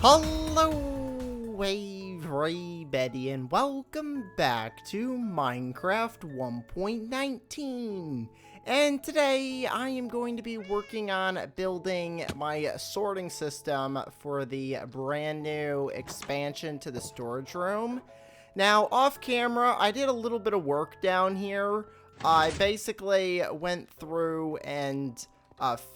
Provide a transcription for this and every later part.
Hello, everybody, and welcome back to Minecraft 1.19. And today I am going to be working on building my sorting system for the brand new expansion to the storage room. Now, off camera, I did a little bit of work down here. I basically went through and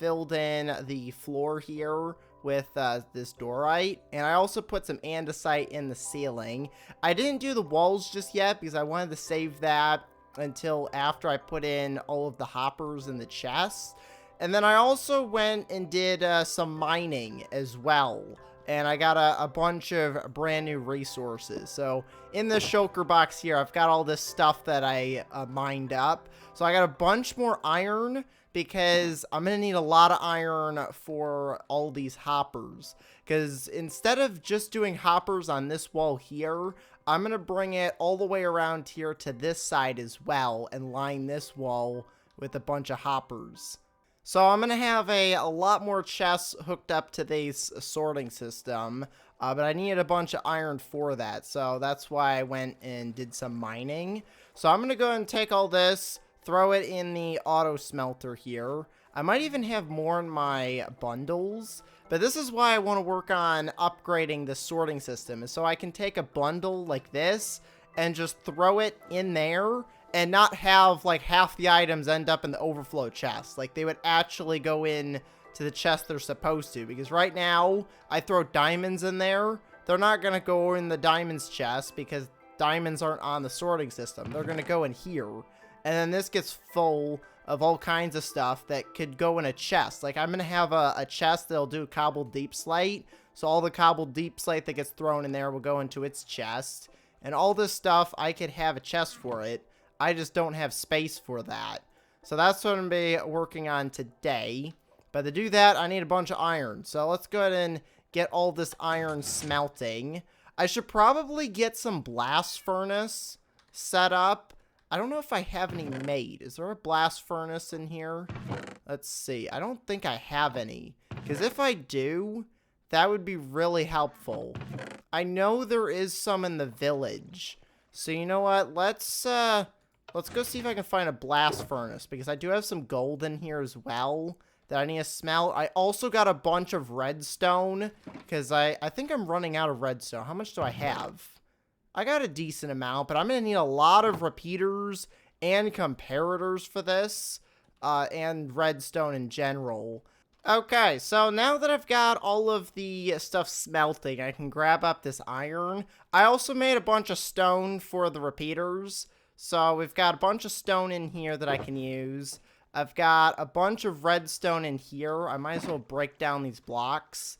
filled in the floor here with this diorite, and I also put some andesite in the ceiling. I didn't do the walls just yet because I wanted to save that until after I put in all of the hoppers in the chests. And then I also went and did some mining as well, and I got a bunch of brand new resources. So in the shulker box here, I've got all this stuff that I mined up. So I got a bunch more iron because I'm going to need a lot of iron for all these hoppers. Because instead of just doing hoppers on this wall here, I'm going to bring it all the way around here to this side as well and line this wall with a bunch of hoppers. So I'm going to have a lot more chests hooked up to this sorting system, but I needed a bunch of iron for that. So that's why I went and did some mining. So I'm going to go ahead and take all this, throw it in the auto smelter here. I might even have more in my bundles, but this is why I want to work on upgrading the sorting system, is so I can take a bundle like this and just throw it in there and not have like half the items end up in the overflow chest. Like they would actually go in to the chest they're supposed to, because right now I throw diamonds in there. They're not going to go in the diamonds chest because diamonds aren't on the sorting system. They're going to go in here. And then this gets full of all kinds of stuff that could go in a chest. Like, I'm going to have a chest that'll do cobbled deep slate. So all the cobbled deep slate that gets thrown in there will go into its chest. And all this stuff, I could have a chest for it. I just don't have space for that. So that's what I'm going to be working on today. But to do that, I need a bunch of iron. So let's go ahead and get all this iron smelting. I should probably get some blast furnace set up. I don't know if I have any made. Is there a blast furnace in here? Let's see. I don't think I have any. Because if I do, that would be really helpful. I know there is some in the village. So you know what? Let's go see if I can find a blast furnace. Because I do have some gold in here as well that I need to smelt. I also got a bunch of redstone. Because I think I'm running out of redstone. How much do I have? I got a decent amount, but I'm going to need a lot of repeaters and comparators for this, and redstone in general. Okay, so now that I've got all of the stuff smelting, I can grab up this iron. I also made a bunch of stone for the repeaters, so we've got a bunch of stone in here that I can use. I've got a bunch of redstone in here. I might as well break down these blocks,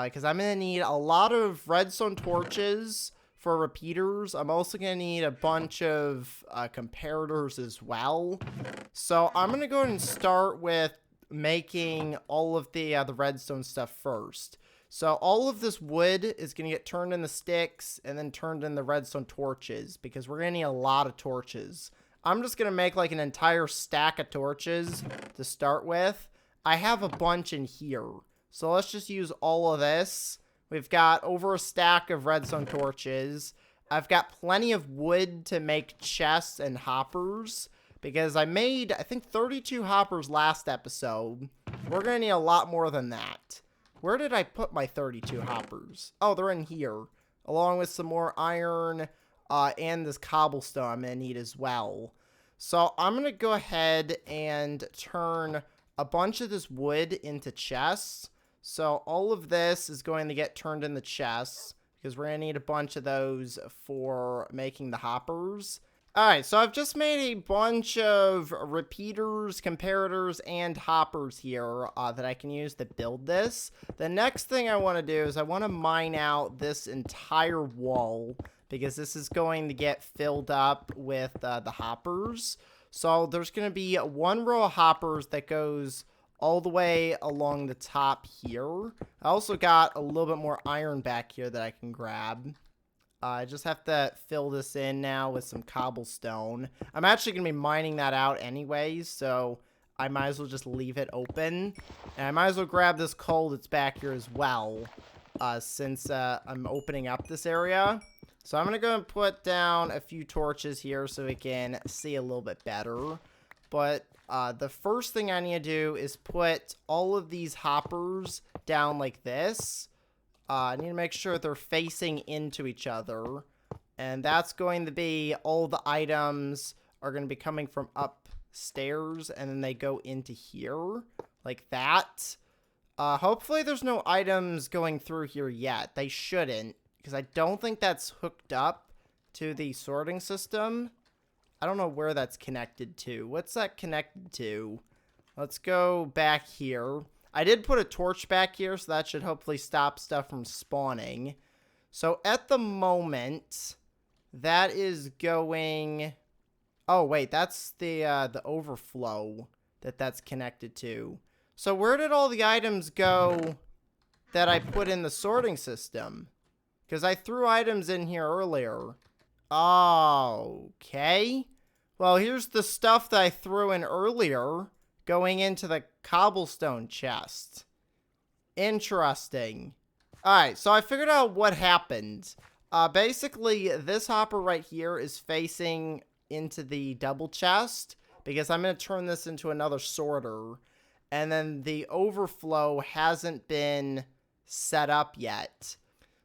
because I'm going to need a lot of redstone torches for repeaters. I'm also going to need a bunch of comparators as well. So I'm going to go ahead and start with making all of the redstone stuff first. So all of this wood is going to get turned into sticks and then turned into redstone torches, because we're going to need a lot of torches. I'm just going to make like an entire stack of torches to start with. I have a bunch in here. So let's just use all of this. We've got over a stack of redstone torches. I've got plenty of wood to make chests and hoppers, because I made, I think, 32 hoppers last episode. We're going to need a lot more than that. Where did I put my 32 hoppers? Oh, they're in here, along with some more iron and this cobblestone I'm going to need as well. So I'm going to go ahead and turn a bunch of this wood into chests. So all of this is going to get turned into chests, because we're going to need a bunch of those for making the hoppers. Alright, so I've just made a bunch of repeaters, comparators, and hoppers here that I can use to build this. The next thing I want to do is I want to mine out this entire wall, because this is going to get filled up with the hoppers. So there's going to be one row of hoppers that goes all the way along the top here. I also got a little bit more iron back here that I can grab. I just have to fill this in now with some cobblestone. I'm actually going to be mining that out anyways, so I might as well just leave it open. And I might as well grab this coal that's back here as well. since I'm opening up this area. So I'm going to go and put down a few torches here so we can see a little bit better. But the first thing I need to do is put all of these hoppers down like this. I need to make sure they're facing into each other. And that's going to be all the items are going to be coming from upstairs. And then they go into here like that. Hopefully there's no items going through here yet. They shouldn't, because I don't think that's hooked up to the sorting system. I don't know where that's connected to. What's that connected to? Let's go back here. I did put a torch back here, so that should hopefully stop stuff from spawning. So at the moment, that is going... Oh, wait, that's the overflow that's connected to. So where did all the items go that I put in the sorting system? Because I threw items in here earlier. Okay. Well, here's the stuff that I threw in earlier going into the cobblestone chest. Interesting. Alright, so I figured out what happened. Basically, this hopper right here is facing into the double chest, because I'm going to turn this into another sorter. And then the overflow hasn't been set up yet.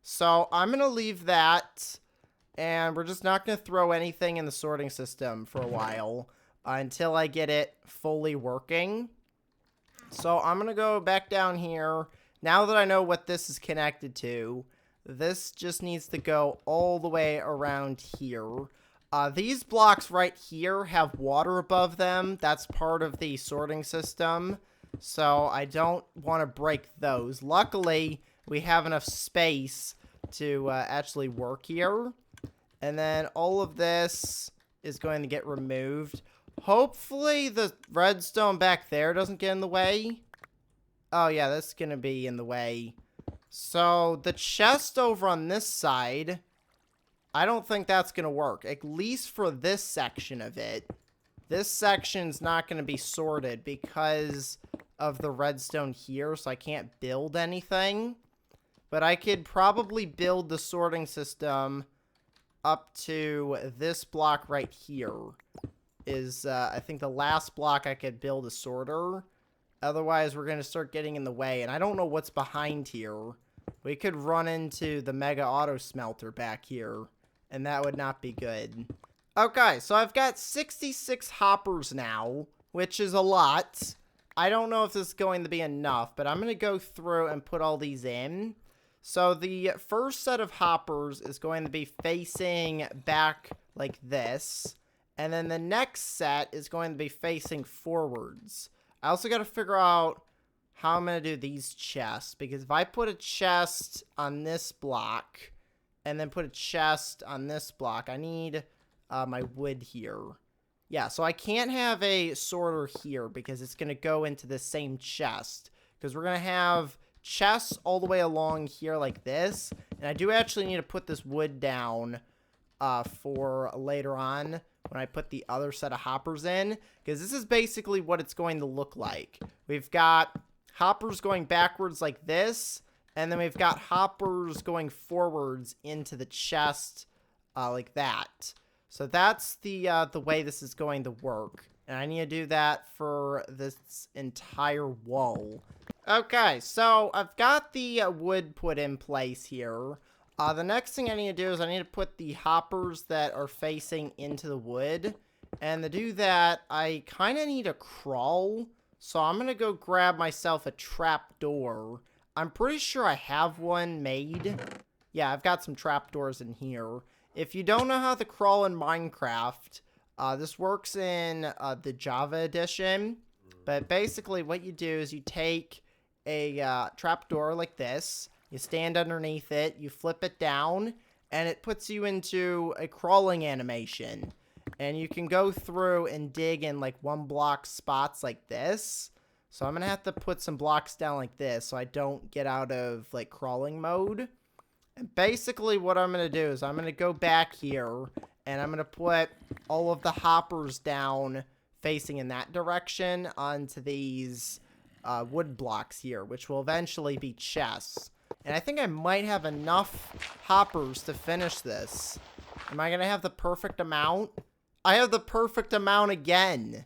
So I'm going to leave that. And we're just not going to throw anything in the sorting system for a while. Until I get it fully working. So I'm going to go back down here. Now that I know what this is connected to. This just needs to go all the way around here. These blocks right here have water above them. That's part of the sorting system. So I don't want to break those. Luckily, we have enough space to actually work here. And then all of this is going to get removed. Hopefully the redstone back there doesn't get in the way. Oh yeah, that's going to be in the way. So the chest over on this side, I don't think that's going to work. At least for this section of it. This section's not going to be sorted because of the redstone here, so I can't build anything. But I could probably build the sorting system up to this block right here. Is, I think, the last block I could build a sorter. Otherwise, we're going to start getting in the way. And I don't know what's behind here. We could run into the mega auto smelter back here. And that would not be good. Okay, so I've got 66 hoppers now, which is a lot. I don't know if this is going to be enough, but I'm going to go through and put all these in. So the first set of hoppers is going to be facing back like this. And then the next set is going to be facing forwards. I also got to figure out how I'm going to do these chests. Because if I put a chest on this block and then put a chest on this block, I need my wood here. Yeah, so I can't have a sorter here because it's going to go into the same chest. Because we're going to have chests all the way along here like this. And I do actually need to put this wood down for later on when I put the other set of hoppers in. Because this is basically what it's going to look like. We've got hoppers going backwards like this. And then we've got hoppers going forwards into the chest like that. So that's the way this is going to work. And I need to do that for this entire wall. Okay, so I've got the wood put in place here. The next thing I need to do is I need to put the hoppers that are facing into the wood. And to do that, I kind of need to crawl. So I'm going to go grab myself a trapdoor. I'm pretty sure I have one made. Yeah, I've got some trapdoors in here. If you don't know how to crawl in Minecraft, this works in the Java edition. But basically what you do is you take a trapdoor like this. You stand underneath it, you flip it down, and it puts you into a crawling animation. And you can go through and dig in like 1 block spots like this. So I'm going to have to put some blocks down like this so I don't get out of like crawling mode. And basically what I'm going to do is I'm going to go back here and I'm going to put all of the hoppers down facing in that direction onto these wood blocks here, which will eventually be chests. And I think I might have enough hoppers to finish this. Am I going to have the perfect amount? I have the perfect amount again.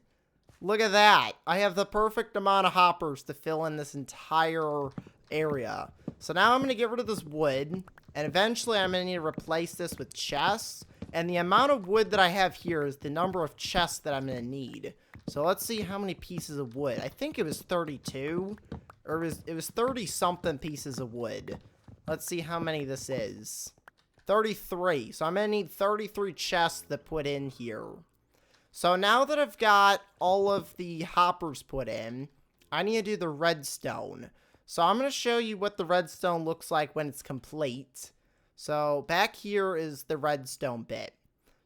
Look at that. I have the perfect amount of hoppers to fill in this entire area. So now I'm going to get rid of this wood. And eventually I'm going to need to replace this with chests. And the amount of wood that I have here is the number of chests that I'm going to need. So let's see how many pieces of wood. I think it was 32. Or it was 30-something pieces of wood. Let's see how many this is. 33. So I'm going to need 33 chests to put in here. So now that I've got all of the hoppers put in, I need to do the redstone. So I'm going to show you what the redstone looks like when it's complete. So back here is the redstone bit.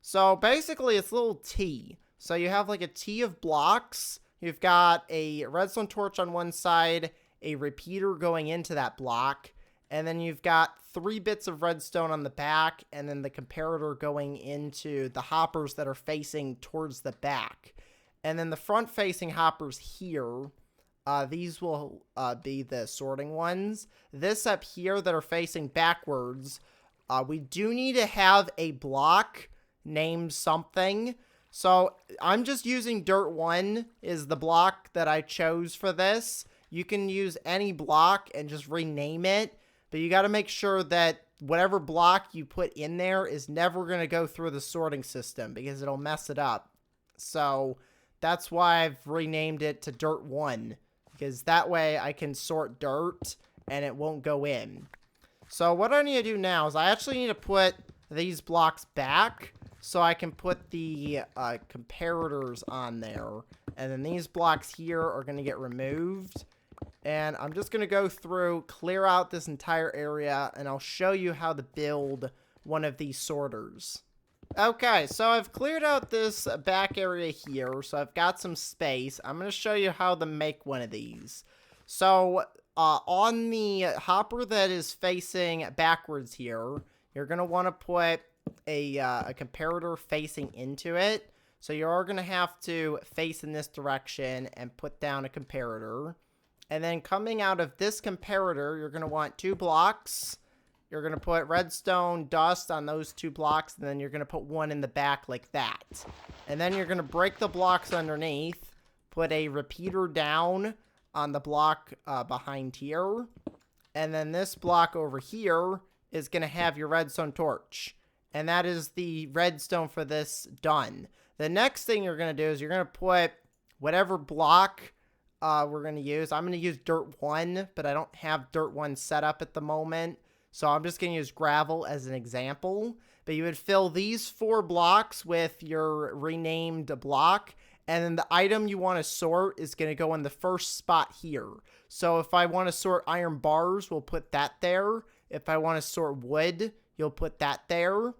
So basically it's a little T. So you have like a T of blocks. You've got a redstone torch on one side, a repeater going into that block, and then you've got 3 bits of redstone on the back, and then the comparator going into the hoppers that are facing towards the back. And then the front-facing hoppers here, these will be the sorting ones. This up here that are facing backwards, we do need to have a block named something. So I'm just using Dirt 1 is the block that I chose for this. You can use any block and just rename it, but you got to make sure that whatever block you put in there is never going to go through the sorting system because it'll mess it up. So that's why I've renamed it to Dirt 1, because that way I can sort dirt and it won't go in. So what I need to do now is I actually need to put these blocks back so I can put the comparators on there. And then these blocks here are going to get removed. And I'm just going to go through, clear out this entire area, and I'll show you how to build one of these sorters. Okay, so I've cleared out this back area here, so I've got some space. I'm going to show you how to make one of these. So, on the hopper that is facing backwards here, you're going to want to put a comparator facing into it. So you are going to have to face in this direction and put down a comparator. And then coming out of this comparator, you're going to want 2 blocks. You're going to put redstone dust on those 2 blocks, and then you're going to put one in the back like that. And then you're going to break the blocks underneath, put a repeater down on the block behind here. And then this block over here is going to have your redstone torch. And that is the redstone for this done. The next thing you're going to do is you're going to put whatever block we're going to use. I'm going to use Dirt 1, but I don't have Dirt 1 set up at the moment. So I'm just going to use gravel as an example. But you would fill these 4 blocks with your renamed block. And then the item you want to sort is going to go in the first spot here. So if I want to sort iron bars, we'll put that there. If I want to sort wood, you'll put that there.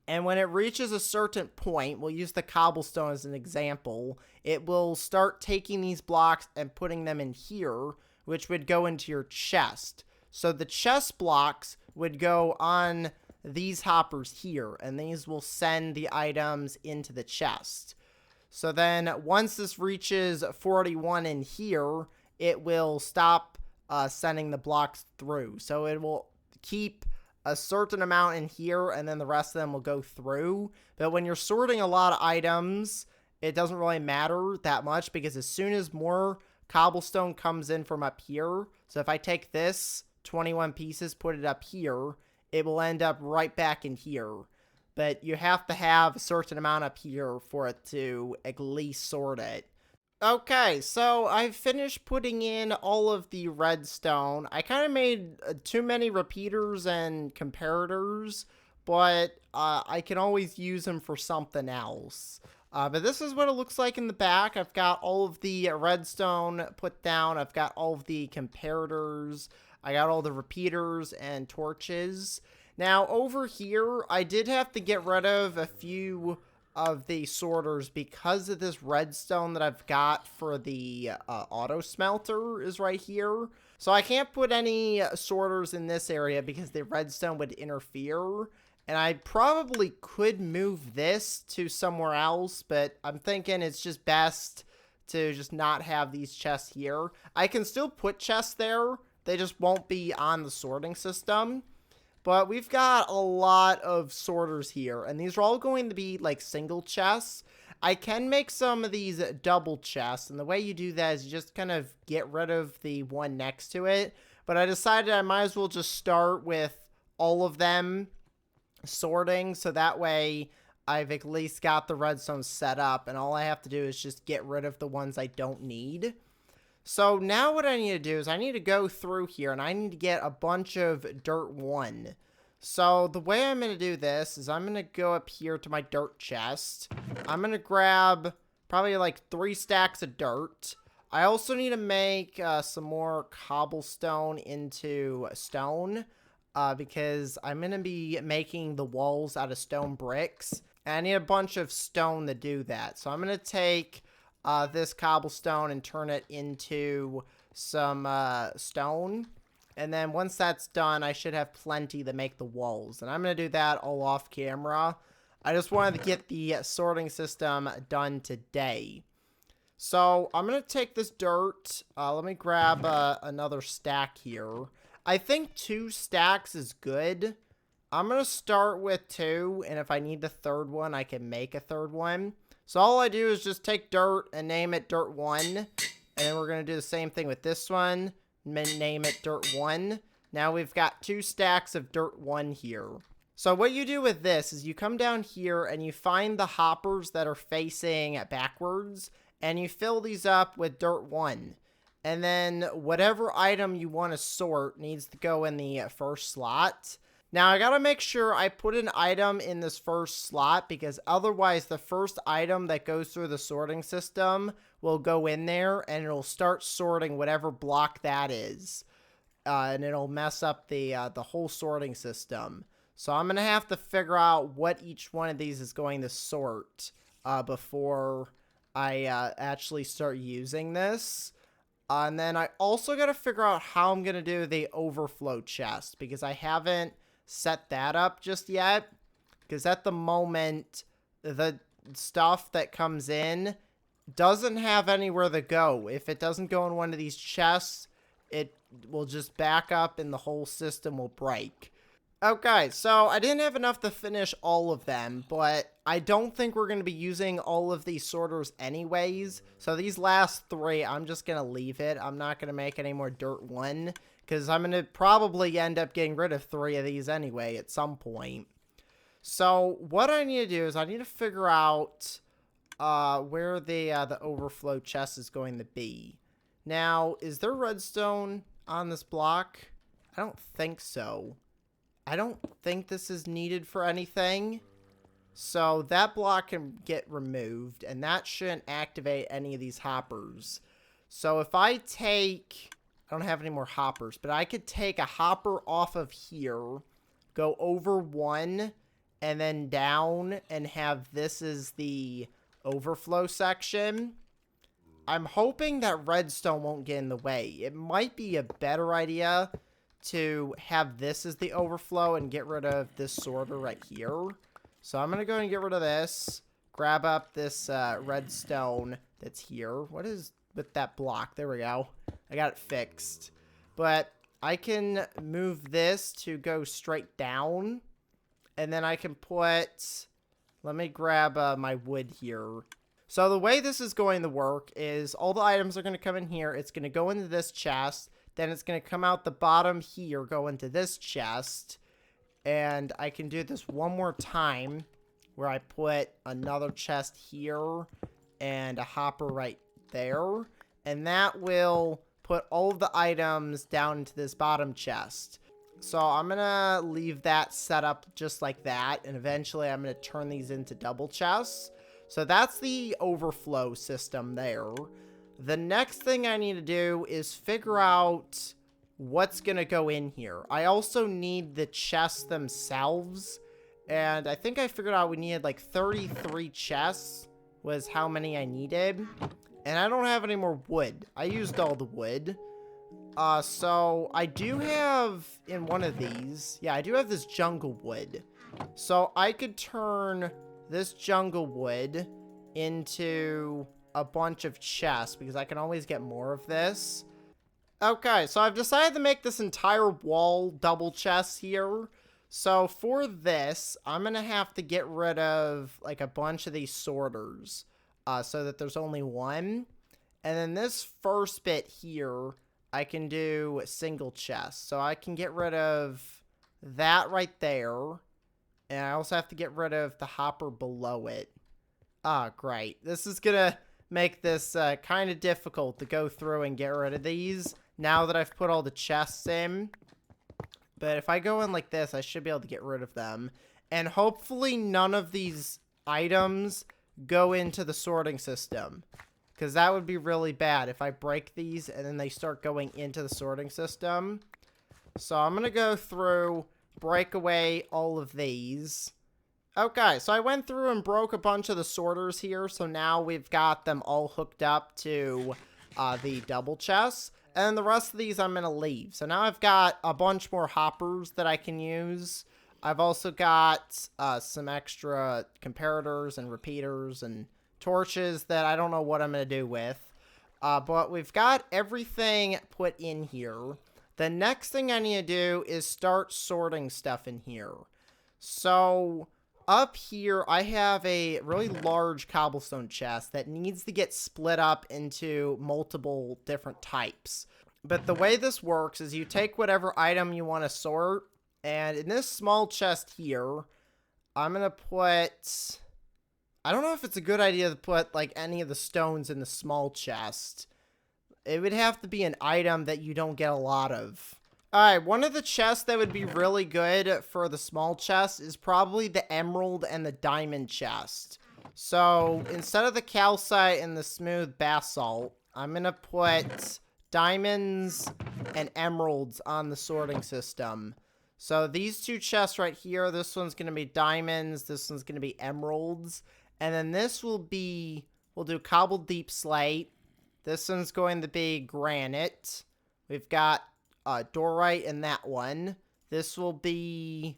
And when it reaches a certain point, we'll use the cobblestone as an example, it will start taking these blocks and putting them in here, which would go into your chest. So the chest blocks would go on these hoppers here, and these will send the items into the chest. So then once this reaches 41 in here, it will stop sending the blocks through. So it will keep a certain amount in here, and then the rest of them will go through. But when you're sorting a lot of items, it doesn't really matter that much, because as soon as more cobblestone comes in from up here, so if I take this 21 pieces, put it up here, it will end up right back in here. But you have to have a certain amount up here for it to at least sort it. Okay, so I've finished putting in all of the redstone. I kind of made too many repeaters and comparators, but I can always use them for something else. But this is what it looks like in the back. I've got all of the redstone put down. I've got all of the comparators. I got all the repeaters and torches. Now, over here, I did have to get rid of a few of the sorters because of this redstone that I've got for the auto smelter is right here. So I can't put any sorters in this area because the redstone would interfere. And I probably could move this to somewhere else, but I'm thinking it's just best to just not have these chests here. I can still put chests there, they just won't be on the sorting system. But we've got a lot of sorters here, and these are all going to be like single chests. I can make some of these double chests, and the way you do that is you just kind of get rid of the one next to it. But I decided I might as well just start with all of them sorting, so that way I've at least got the redstone set up, and all I have to do is just get rid of the ones I don't need. So now what I need to do is I need to go through here, and I need to get a bunch of dirt 1. So the way I'm going to do this is I'm going to go up here to my dirt chest. I'm going to grab probably like 3 stacks of dirt. I also need to make some more cobblestone into stone because I'm going to be making the walls out of stone bricks. And I need a bunch of stone to do that. So I'm going to take this cobblestone and turn it into some stone. And then once that's done, I should have plenty to make the walls. And I'm going to do that all off camera. I just wanted to get the sorting system done today. So I'm going to take this dirt. Let me grab another stack here. I think 2 stacks is good. I'm going to start with 2. And if I need the third one, I can make a third one. So all I do is just take dirt and name it dirt 1. And then we're going to do the same thing with this one. Name it dirt 1. Now we've got 2 stacks of dirt 1 here. So what you do with this is you come down here and you find the hoppers that are facing backwards. And you fill these up with dirt 1. And then whatever item you want to sort needs to go in the first slot. Now, I gotta make sure I put an item in this first slot because otherwise the first item that goes through the sorting system will go in there and it'll start sorting whatever block that is. And it'll mess up the whole sorting system. So I'm gonna have to figure out what each one of these is going to sort before I actually start using this. And then I also gotta figure out how I'm gonna do the overflow chest because I haven't set that up just yet, because at the moment the stuff that comes in doesn't have anywhere to go. If it doesn't go in one of these chests, it will just back up and the whole system will break. Okay, so I didn't have enough to finish all of them, but I don't think we're going to be using all of these sorters anyways. So these last 3, I'm just going to leave it. I'm not going to make any more dirt 1. Because I'm going to probably end up getting rid of 3 of these anyway at some point. So what I need to do is I need to figure out where the overflow chest is going to be. Now, is there redstone on this block? I don't think so. I don't think this is needed for anything. So that block can get removed. And that shouldn't activate any of these hoppers. So if I take... I don't have any more hoppers, but I could take a hopper off of here, go over 1, and then down, and have this as the overflow section. I'm hoping that redstone won't get in the way. It might be a better idea to have this as the overflow and get rid of this sorter right here. So I'm going to go and get rid of this, grab up this redstone that's here. What is with that block? There we go. I got it fixed. But I can move this to go straight down. And then I can put... Let me grab my wood here. So the way this is going to work is all the items are going to come in here. It's going to go into this chest. Then it's going to come out the bottom here, go into this chest. And I can do this one more time where I put another chest here and a hopper right there. And that will put all of the items down into this bottom chest. So I'm going to leave that set up just like that. And eventually I'm going to turn these into double chests. So that's the overflow system there. The next thing I need to do is figure out what's going to go in here. I also need the chests themselves. And I think I figured out we needed like 33 chests was how many I needed. And I don't have any more wood. I used all the wood. So I do have in one of these. Yeah, I do have this jungle wood. So I could turn this jungle wood into a bunch of chests because I can always get more of this. Okay, so I've decided to make this entire wall double chest here. So for this, I'm going to have to get rid of like a bunch of these sorters so that there's only one. And then this first bit here, I can do single chest. So I can get rid of that right there. And I also have to get rid of the hopper below it. Ah, great. This is going to make this kind of difficult to go through and get rid of these now that I've put all the chests in. But if I go in like this, I should be able to get rid of them. And hopefully none of these items go into the sorting system. Because that would be really bad if I break these and then they start going into the sorting system. So I'm going to go through, break away all of these. Okay, so I went through and broke a bunch of the sorters here. So now we've got them all hooked up to the double chests. And the rest of these I'm going to leave. So now I've got a bunch more hoppers that I can use. I've also got some extra comparators and repeaters and torches that I don't know what I'm going to do with. But we've got everything put in here. The next thing I need to do is start sorting stuff in here. So up here, I have a really large cobblestone chest that needs to get split up into multiple different types. But the way this works is you take whatever item you want to sort, and in this small chest here, I'm going to put... I don't know if it's a good idea to put, like, any of the stones in the small chest. It would have to be an item that you don't get a lot of. Alright, one of the chests that would be really good for the small chest is probably the emerald and the diamond chest. So, instead of the calcite and the smooth basalt, I'm going to put diamonds and emeralds on the sorting system. So, these two chests right here, this one's going to be diamonds, this one's going to be emeralds. And then this will be, we'll do cobbled deep slate. This one's going to be granite. We've got dorite in that one. This will be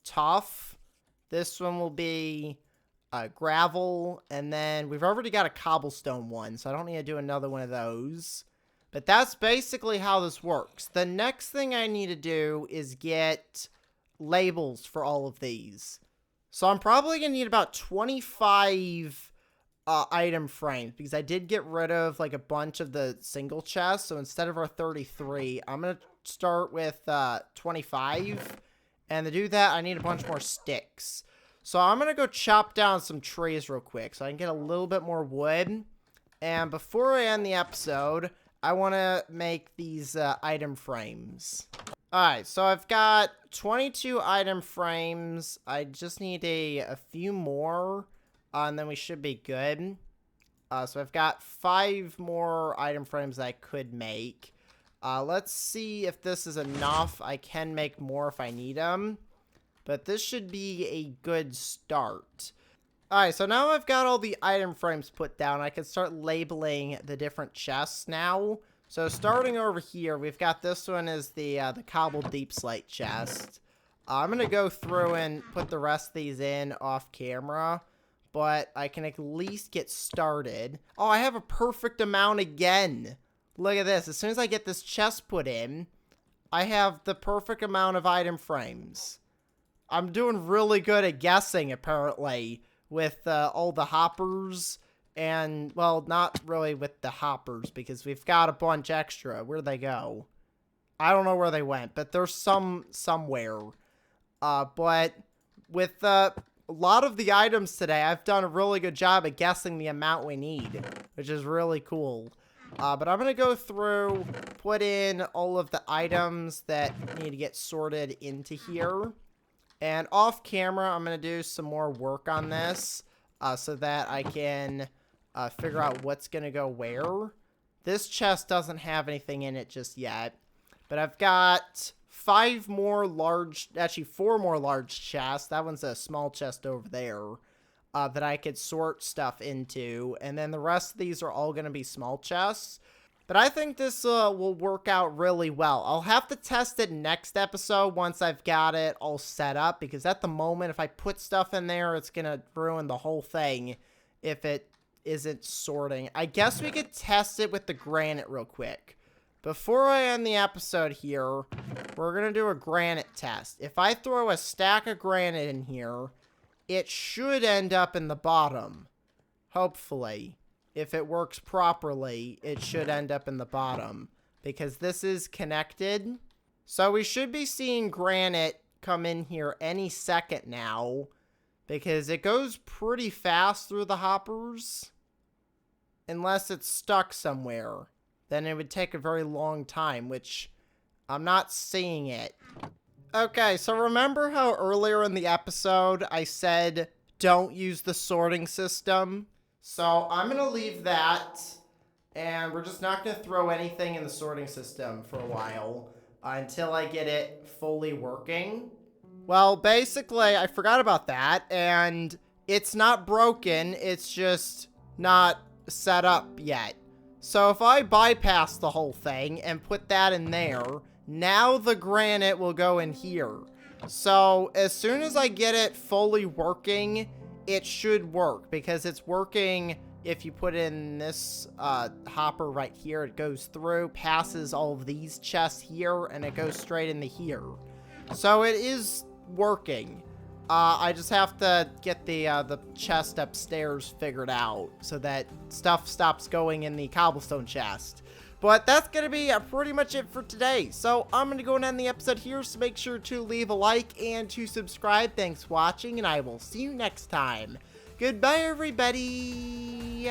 tough. This one will be gravel. And then we've already got a cobblestone one, so I don't need to do another one of those. But that's basically how this works. The next thing I need to do is get labels for all of these. So I'm probably going to need about 25 item frames, because I did get rid of like a bunch of the single chests. So instead of our 33, I'm going to start with 25. And to do that, I need a bunch more sticks. So I'm going to go chop down some trees real quick so I can get a little bit more wood. And before I end the episode, I want to make these item frames. Alright, so I've got 22 item frames. I just need a few more, and then we should be good. So I've got 5 more item frames that I could make. Let's see if this is enough. I can make more if I need them, but this should be a good start. Alright, so now I've got all the item frames put down. I can start labeling the different chests now. So starting over here, we've got this one as the cobbled deep slate chest. I'm going to go through and put the rest of these in off camera, but I can at least get started. Oh, I have a perfect amount again. Look at this. As soon as I get this chest put in, I have the perfect amount of item frames. I'm doing really good at guessing, apparently, with all the hoppers. And, well, not really with the hoppers, because we've got a bunch extra. Where'd they go? I don't know where they went, but there's somewhere. But with a lot of the items today, I've done a really good job at guessing the amount we need, which is really cool. But I'm going to go through, put in all of the items that need to get sorted into here. And off camera, I'm going to do some more work on this so that I can figure out what's going to go where. This chest doesn't have anything in it just yet. But I've got 4 more large chests. That one's a small chest over there that I could sort stuff into. And then the rest of these are all going to be small chests. But I think this will work out really well. I'll have to test it next episode once I've got it all set up. Because at the moment, if I put stuff in there, it's going to ruin the whole thing if it isn't sorting. I guess we could test it with the granite real quick before I end the episode here, we're going to do a granite test. If I throw a stack of granite in here, it should end up in the bottom. Hopefully. If it works properly, it should end up in the bottom. Because this is connected. So we should be seeing granite come in here any second now. Because it goes pretty fast through the hoppers. Unless it's stuck somewhere. Then it would take a very long time, which I'm not seeing it. Okay, so remember how earlier in the episode I said don't use the sorting system? So I'm going to leave that, and we're just not going to throw anything in the sorting system for a while until I get it fully working. Well, basically, I forgot about that, and it's not broken, it's just not set up yet. So if I bypass the whole thing and put that in there, now the granite will go in here. So as soon as I get it fully working, it should work, because it's working. If you put in this hopper right here, it goes through, passes all of these chests here, and it goes straight into here. So it is working. I just have to get the chest upstairs figured out so that stuff stops going in the cobblestone chest. But that's going to be pretty much it for today. So I'm going to go and end the episode here. So make sure to leave a like and to subscribe. Thanks for watching, and I will see you next time. Goodbye, everybody.